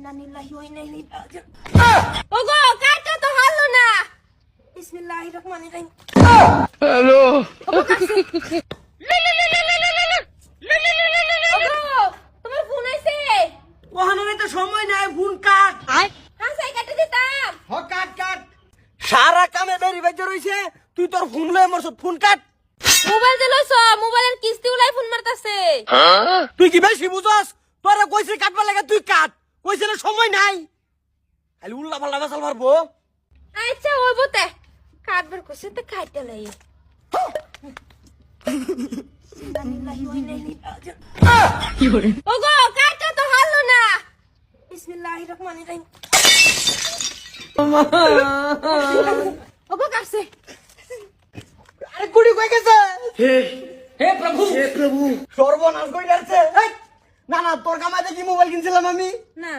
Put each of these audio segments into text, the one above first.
ইন্নালিল্লাহি ওয়া ইন্না ইলাইহি রাজিউন। ওগো কাটটা তো হারলো না। বিসমিল্লাহির রহমানির রহিম। হ্যালো ওগো তোমার ফোন আইছে। ওহানে তো সময় নাই, ফোন কাট। হ্যাঁ সাই কাটে দিতাম। হ কাট কাট। সারা কামে বেরি বেজে রইছে, তুই তোর ফোন লয়ে মরছ, ফোন কাট। মোবাইল দিলছ, মোবাইলের কিস্তি উলাই ফোন মারতাছে। তুই কি বেশি বুঝছস? তোরা কইছে কাটবা লাগে, তুই কাট। কইছে না সময় নাই, খালি উল্লা পাল্লা বাসাল মারবো। আচ্ছা ওই বতে কাটবার কইছে তো কাটতে লাই। ইন্নালিল্লাহি ওয়া ইন্না ইলাইহি রাজিউন। কি করে ওগো কাটটা তো হারলো না। বিসমিল্লাহির রহমানির রহিম। ওগো কাটছে। আরে কুড়ি কই গেছে? হে প্রভু সর্বনাশ কই যাচ্ছে। এই, না না, তোর কামাই দেখি মোবাইল কিনছিলাম আমি। না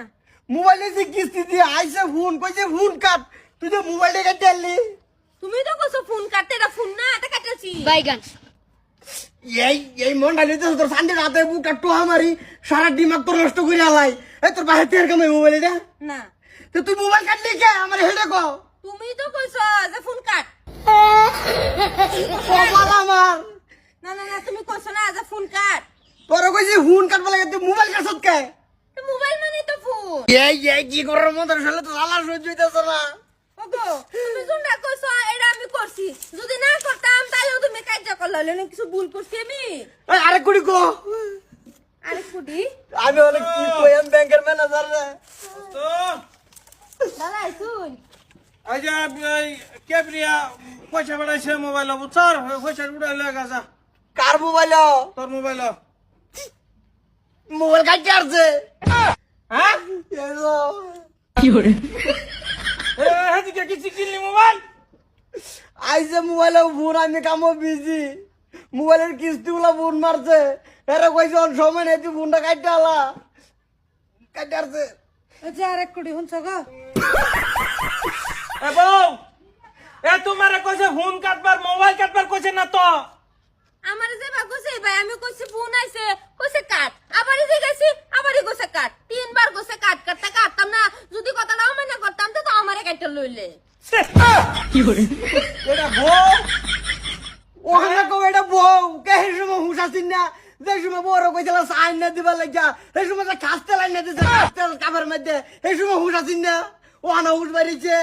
মোবাইলে যে কিস্তি দিয়ে আইছে ফোন, কইছে ফোন কাট। তুই তো মোবাইলটা কেটে আনলি। তুমি তো কইছো ফোন কাটতে, এটা ফোন না, এটা কাটতেছি। বাইগান এই মনটা নিতে তোর সানডে রাতে বুকটা টোহা মারি, সারা দিমাগ তোর নষ্ট করে আলাই। এই তোর বাহির থেকে কামাই মোবাইল এটা। না তো তুই মোবাইল কাটলি কে? আমার হেডে কো। তুমি তো কইছো যে ফোন কাট। কপাল আমার। না না না তুমি কইছো না যে ফোন কাট। তোর কইছি ফোন কাটবা লাগে, তুই মোবাইল কাটছত কে? তো মোবাইল মানে তো ফোন। এই কি করার মতো শালা তো শালা সহ্য হইতাছ না। ওগো তুমি যোনটা কইছো এটা আমি করছি, যদি না করতাম তাহলেও তুমি কাজ করলে না, কিছু ভুল করছি আমি। এই আরে কুড়ি কো। আরে কুডি আমি অনেক কি কইম, ব্যাংকের ম্যানেজার রে। তো দাদা শুন আজ ক্যাবরিয়া পয়সা বাড়াইছে মোবাইল বুঝছর পয়সা উড়াইলে গাছা কার মোবাইল? তোর মোবাইল মোবাইল কাটতে আসছে। হ্যাঁ কি করে হেদিকে কিছু কিনলি মোবাইল আইসে মোবাইলে ফোন, আমি কামো বিজি। মোবাইলের কিস্তি গুলা ফোন মারছে। এরা কইছে ওর সময় নেই, তুই ফোনটা কাটতে আলা। কাটতে আসছে। যে আরেক কুডি হুনছ গো। এ বউ এ তোমার কইছে ফোন কাটবার মোবাইল কাটবার কইছে না তো আমার যে বা কইছে ভাই, আমি কইছি ফোন আইছে, কইছে কাট, আবারই যে গেছি আবারই কইছে কাট, তিনবার কইছে কাট, কাটতে কাটতাম না, যদি কথাটাও মানে করতাম তো আমারে কাটতে লইলে। কি করে এটা বউ ওখানে কো এটা বউ কে? সেই সময় হুঁশ আসিন না, যে সময় বড় কইছিল সাইন না দিবার লাগিয়া, সেই সময় যে খাস্তে লাইন না দিছে কাপড়ের মধ্যে, সেই সময় হুঁশ আসিন না। ওখানে হুঁশ বাড়িছে।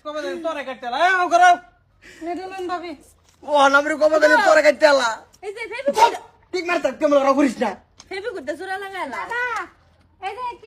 কবে দিন তোরে কাটতে লা আও করো নেডলন ভাবি ওখানে আমি কবে দিন তোরে কাটতে আলা। এই যে ফেবি ঠিক মারতে কেমন করিস না। ফেবি গুড্ডা জোড়া লাগালা। দাদা এই যে